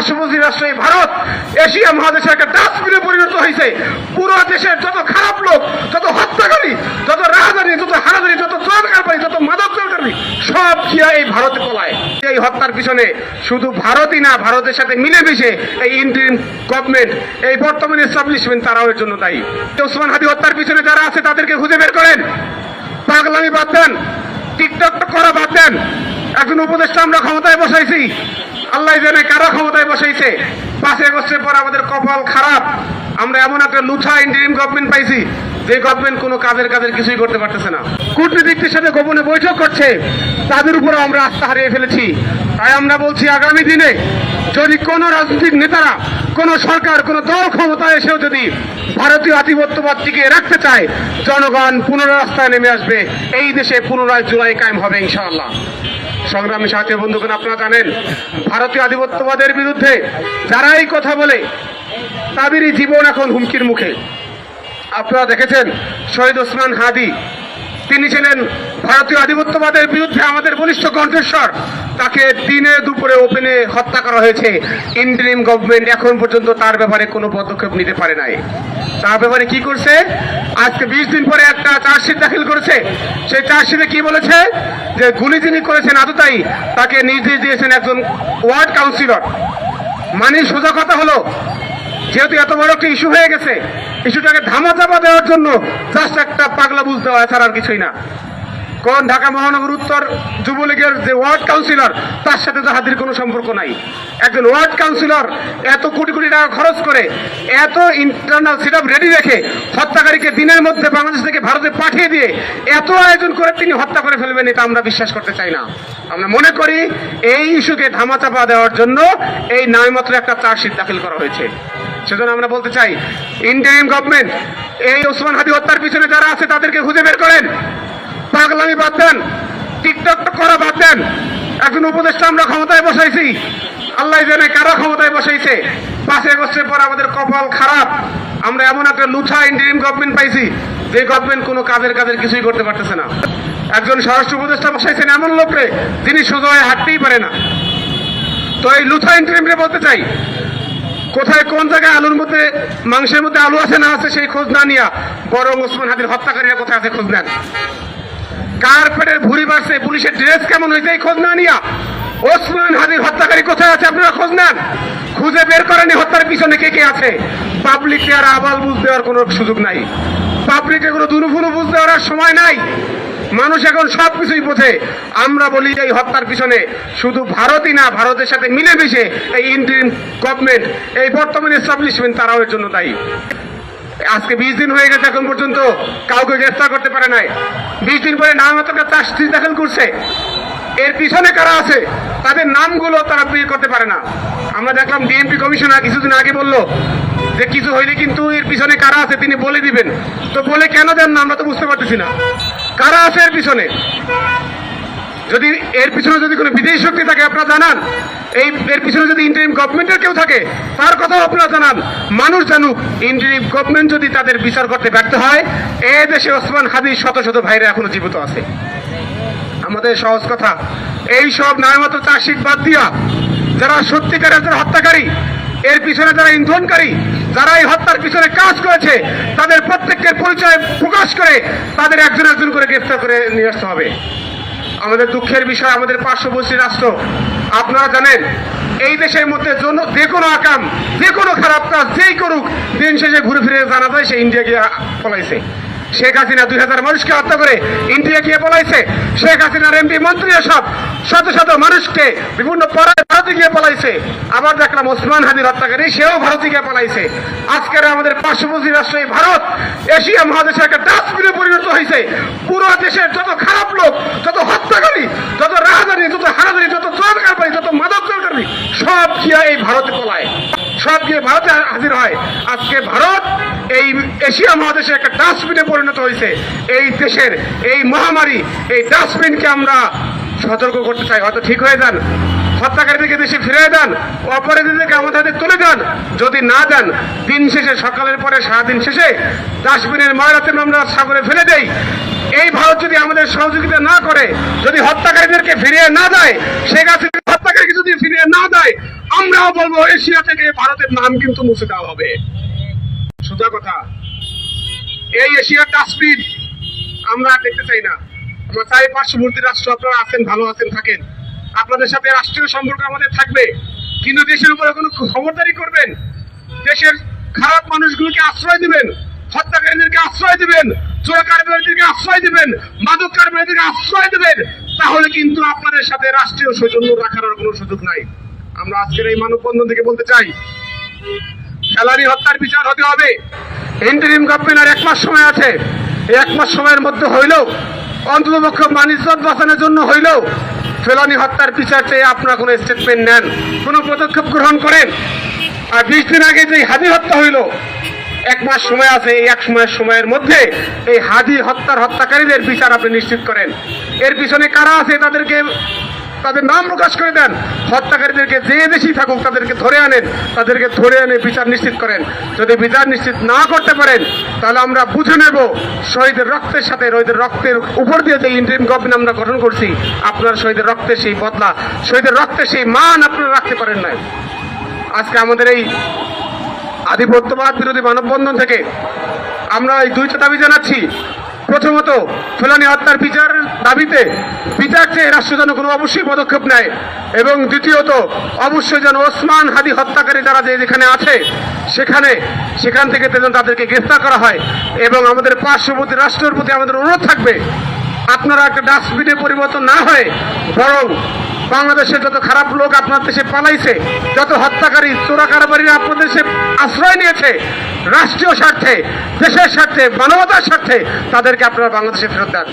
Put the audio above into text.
পার্শ্ববর্তী রাষ্ট্র এই ভারত এশিয়া মহাদেশের একটা ডাস্টবিনে পরিণত হয়েছে। পুরো দেশের যত খারাপ লোক, যত হত্যাকারী, যত রাহাজানি, যত হারাজানি, যত চোরকারবারি, যত মাদক চোরকারবারি সব খিয়া এই ভারতে পলায়। এই হত্যার পিছনে শুধু ভারতই না, ভারতের সাথে মিলেমিশে এই ইন্টারিম গভর্নমেন্ট, এই বর্তমান এস্টাবলিশমেন্ট তারাও এর জন্য দায়ী। ওসমান হাদি হত্যার পিছনে যারা আছে তাদেরকে খুঁজে বের করেন। পাগলামি বাদ দেন, টিকটক করা বাদ দেন। একজন উপদেষ্টা আমরা ক্ষমতায় বসাইছি, আল্লাহ জানে কারা ক্ষমতায় বসাইছে। 5 আগস্টের পর আমাদের কপাল খারাপ, আমরা এমন একটা লুঠা ইন্টারিম গভর্নমেন্ট পাইছি যে গভর্নমেন্ট কোনো কাজের কিছুই করতে পারতেছে না। কূটনীতিকদের সাথে গোপনে বৈঠক করছে, তাদের উপরে আমরা আস্থা হারিয়ে ফেলেছি। তাই আমরা বলছি আগামী দিনে যদি কোনো রাজনৈতিক নেতারা, কোনো সরকার, কোনো দল ক্ষমতায় এসেও যদি ভারতীয় আধিপত্যবাদ টিকিয়ে রাখতে চায়, জনগণ পুনরায় রাস্তায় নেমে আসবে, এই দেশে পুনরায় জুলাই কায়েম হবে ইনশাআল্লাহ। সংগ্রামী সাথী বন্ধুগণ, আপনারা জানেন ভারতীয় আধিপত্যবাদের বিরুদ্ধে যারাই কথা বলে তাদেরই জীবন এখন হুমকির মুখে। আপনারা দেখেছেন শহীদ ওসমান হাদি, তিনি ছিলেন ভারতীয় আধিপত্যবাদের বিরুদ্ধে আমাদের বলিষ্ঠ কণ্ঠস্বর। তাকে দিনে দুপুরে ওপেনে হত্যা করা হয়েছে। ইন্টারিম গভর্নমেন্ট এখন পর্যন্ত তার ব্যাপারে কোনো পদক্ষেপ নিতে পারে নাই। তার ব্যাপারে কি করছে? আজকে 20 দিন পরে একটা চার্জশিট দাখিল করেছে। সেই চার্জশিটে কি বলেছে? যে গুলি যিনি করেছেন আততায়ী, তাকে নির্দেশ দিয়েছেন একজন ওয়ার্ড কাউন্সিলর। মানে সোজা কথা হলো, যেহেতু এত বড় একটা ইস্যু হয়ে গেছে, ইস্যুটাকে ধামাচাপা দেওয়ার জন্য জাস্ট একটা পাগলা বুঝ দেওয়া ছাড়া আর কিছুই না। কোন ঢাকা মহানগর উত্তর যুবলীগের যে ওয়ার্ড কাউন্সিলর, তার সাথে জাহাদির কোনো সম্পর্ক নাই। একজন ওয়ার্ড কাউন্সিলর এত কোটি কোটি টাকা খরচ করে, এত ইন্টারনাল সেট আপ রেডি রেখে, হত্যাকারীকে দিনের মধ্যে বাংলাদেশ থেকে ভারতে পাঠিয়ে দিয়ে এত আয়োজন করে তিনি হত্যা করে ফেলবেন, এটা আমরা বিশ্বাস করতে চাই না। আমরা মনে করি এই ইস্যুকে ধামাচাপা দেওয়ার জন্য এই নামমাত্র একটা চার্জশিট দাখিল করা হয়েছে। সেজন্য আমরা বলতে চাই, ইন্টারিম গভর্নমেন্ট এই ওসমান হাদি হত্যার পিছনে যারা আছে তাদেরকে খুঁজে বের করেন। পাগলামি বাদ দেন, টিকটক করা বাদ দেন। একজন উপদেষ্টা আমরা ক্ষমতায় বসাইছি, আল্লাহ জানে কারা ক্ষমতায় বসাইছে। 5 আগস্টের পর আমাদের কপাল খারাপ, আমরা এমন একটা লুঠা ইন্টারিম গভর্নমেন্ট পাইছি যে গভর্নমেন্ট কোনো কাজের কিছুই করতে পারতেছে না। একজন স্বরাষ্ট্র উপদেষ্টা বসাইছেন এমন লোকরে যিনি সোজা হয়ে হাঁটতেই পারে না। তো এই লুঠা ইন্টারিমকে বলতে চাই, কোথায় কোন জায়গায় আলুর মধ্যে, মাংসের মধ্যে আলু আছে না আছে সেই খোঁজ না নিয়া বরং ওসমান হাদির হত্যাকারীরা কোথায় আছে খোঁজ নেন। কার পেটের ভুঁড়ি বাড়ছে, পুলিশের ড্রেস কেমন হয়েছে এই খোঁজ না নিয়া ওসমান হাদির হত্যাকারী কোথায় আছে আপনারা খোঁজ নেন। খুঁজে বের করেন হত্যার পিছনে কে কে আছে। পাবলিককে আর আবাল বুঝ দেওয়ার কোনো সুযোগ নাই, পাবলিকে কোনো দুনুফুনু বুঝ দেওয়ার সময় নাই। মানুষ এখন সবকিছুই বোঝে। আমরা বলি এই হত্যার পিছনে শুধু ভারতই না, ভারতের সাথে মিলেমিশে এই ইন্টারিম গভর্নমেন্ট, এই বর্তমান এস্টাবলিশমেন্ট তারাও এর জন্য দায়ী। আজকে 20 দিন হয়ে গেছে, এখন পর্যন্ত কাউকে গ্রেফতার করতে পারে নাই। 20 দিন পরে নামমাত্র চার্জশিট দাখিল করছে। এর পিছনে কারা আছে তাদের নামগুলো তারা বের করতে পারে না। আমরা দেখলাম ডিএমপি কমিশনার কিছুদিন আগে বললো যে কিছু হইলে কিন্তু এর পিছনে কারা আছে তিনি বলে দিবেন। তো বলে কেন দেন না আমরা তো বুঝতে পারতেছি না কারা আছে এর পিছনে। যদি এর পিছনে যদি কোনো বিদেশি শক্তি থাকে আপনারা জানান, এর পিছনে যদি ইন্টারিম গভর্নমেন্টের কেউ থাকে তার কথাও আপনারা জানান। মানুষ জানুক, ইন্টারিম গভর্নমেন্ট যদি তাদের বিচার করতে ব্যর্থ হয়, এই দেশে ওসমান হাদির শত শত ভাইরা এখনো জীবিত আছে। আমাদের সহজ কথা, এই সব নামমাত্র চার্জশিট বাদ দিয়া যারা সত্যিকারের যারা হত্যাকারী, এর পিছনে যারা ইন্ধনকারী, যারা এই হত্যার পিছনে কাজ করেছে, তাদের প্রত্যেকের পরিচয় প্রকাশ করে তাদের একজন একজন করে গ্রেফতার করে নিয়ে আসতে হবে। আমাদের দুঃখের বিষয়, আমাদের পার্শ্ববর্তী রাষ্ট্র, আপনারা জানেন এই দেশের মধ্যে যে কোনো আকাম, যে কোনো খারাপ কাজ যেই করুক, দিন শেষে ঘুরে ফিরে জানা যায় সে ইন্ডিয়া গিয়ে পলাইছে। শেখ হাসিনা 2000 মানুষকে হত্যা করে ইন্ডিয়া গিয়ে পলাইছে। শেখ হাসিনার এমপি মন্ত্রীরা সব শত শত মানুষকে বিভিন্ন পাড়ায় ভারতে গিয়ে পলাইছে। আবার দেখলাম ওসমান হাদির হত্যাকারী, সেও ভারতে গিয়ে পলাইছে। আজকের আমাদের পার্শ্ববর্তী রাষ্ট্র এই ভারত এশিয়া মহাদেশের একটা ডাস্টবিনে পরিণত হয়েছে। পুরো দেশের যত খারাপ লোক, যত হত্যাকারী, যত রাহাজানি, যত হারাজানি, যত চোরকারবারি, যত মাদক চোরকারবারি সব গিয়া এই ভারতে পলায়, সব গিয়ে ভারতে হাজির হয়। আজকে ভারত এই এশিয়া মহাদেশে একটা ডাস্টবিনে পরিণত হয়েছে। এই দেশের এই মহামারী, এই ডাস্টবিনকে আমরা সতর্ক করতে চাই। হয়তো ঠিক হয়ে যান, হত্যাকারীদেরকে দেশে ফিরে দেন, অপরাধীদেরকে আমাদের হাতে তুলে দেন। যদি না দেন, দিন শেষে সকালের পরে সারাদিন শেষে ডাস্টবিনের ময়লাতে আমরা সাগরে ফেলে দেই। এই ভারত যদি আমাদের সহযোগিতা না করে, যদি হত্যাকারীদেরকে ফিরিয়ে না দেয়, শেখ হাসিনা হত্যাকারীকে থেকে যদি ফিরিয়ে না দেয়, আমরাও বলবো এশিয়া থেকে ভারতের নাম কিন্তু মুছে দেওয়া হবে। সোজা কথা, এই এশিয়ার ডাস্টবিন আমরা আর দেখতে চাই না। আমরা চাই পার্শ্ববর্তী রাষ্ট্র আপনারা আছেন, ভালো আছেন, থাকেন, আপনাদের সাথে রাষ্ট্রীয় সম্পর্ক আমাদের থাকবে, কিন্তু দেশের উপরে কোনো খবরদারি করবেন, দেশের খারাপ মানুষগুলোকে আশ্রয় দিবেন, হত্যাকারীদেরকে আশ্রয় দিবেন, চোর কারবারিদেরকে আশ্রয় দিবেন, মাদক কারবারিদেরকে আশ্রয় দিবেন, তাহলে কিন্তু আপনাদের সাথে রাষ্ট্রীয় সৌজন্য রাখার আর কোনো সুযোগ নাই। আমরা আজকের এই মানববন্ধন থেকে বলতে চাই, ফেলানী হত্যার বিচার হতে হবে। ইন্টারিম গভর্নমেন্ট আর 1 মাস সময় আছে, এই 1 মাস সময়ের মধ্যে হইলেও অন্ততপক্ষে মানিজ্জত বাঁচানোর জন্য হইলেও ফেলানী হত্যার বিচার চেয়ে আপনারা কোনো স্টেটমেন্ট নেন, কোনো পদক্ষেপ গ্রহণ করেন। আর 20 দিন আগে যে হাদি হত্যা হইল, 1 মাস সময় আছে, এই 1 মাস সময়ের মধ্যে এই হাদি হত্যাকারীদের বিচার আপনি নিশ্চিত করেন। এর পিছনে কারা আছে তাদের নাম প্রকাশ করে দেন, হত্যাকারীদেরকে যে দেশেই থাকুক তাদেরকে ধরে আনেন, তাদেরকে ধরে এনে বিচার নিশ্চিত করেন। যদি বিচার নিশ্চিত না করতে পারেন, তাহলে আমরা বুঝে নেব শহীদের রক্তের সাথে, শহীদের রক্তের উপর দিয়ে যে ইন্টারিম গভর্নমেন্ট আমরা গঠন করছি, আপনার শহীদের রক্তের সেই বদলা, শহীদের রক্তের সেই মান আপনারা রাখতে পারেন নাই। আজকে আমাদের এই আধিপত্যবাদ বিরোধী মানববন্ধন থেকে আমরা এই 2টা দাবি জানাচ্ছি। প্রথমত, ফেলানী হত্যার বিচারের দাবিতে বিচার চেয়ে রাষ্ট্র যেন কোনো অবশ্যই পদক্ষেপ নেয়, এবং দ্বিতীয়ত অবশ্যই যেন ওসমান হাদি হত্যাকারী যারা যেখানে আছে সেখান থেকে তাদেরকে গ্রেফতার করা হয়। এবং আমাদের পার্শ্ববর্তী রাষ্ট্রের প্রতি আমাদের অনুরোধ থাকবে, আপনারা একটা ডাস্টবিনে পরিবর্তন না হয়ে বরং বাংলাদেশের যত খারাপ লোক আপনার দেশে পালাইছে, যত হত্যাকারী চোরা কারবারীরা আপনার দেশে আশ্রয় নিয়েছে, রাষ্ট্রীয় স্বার্থে, দেশের স্বার্থে, মানবতার স্বার্থে তাদেরকে আপনারা বাংলাদেশে ফেরত দেন।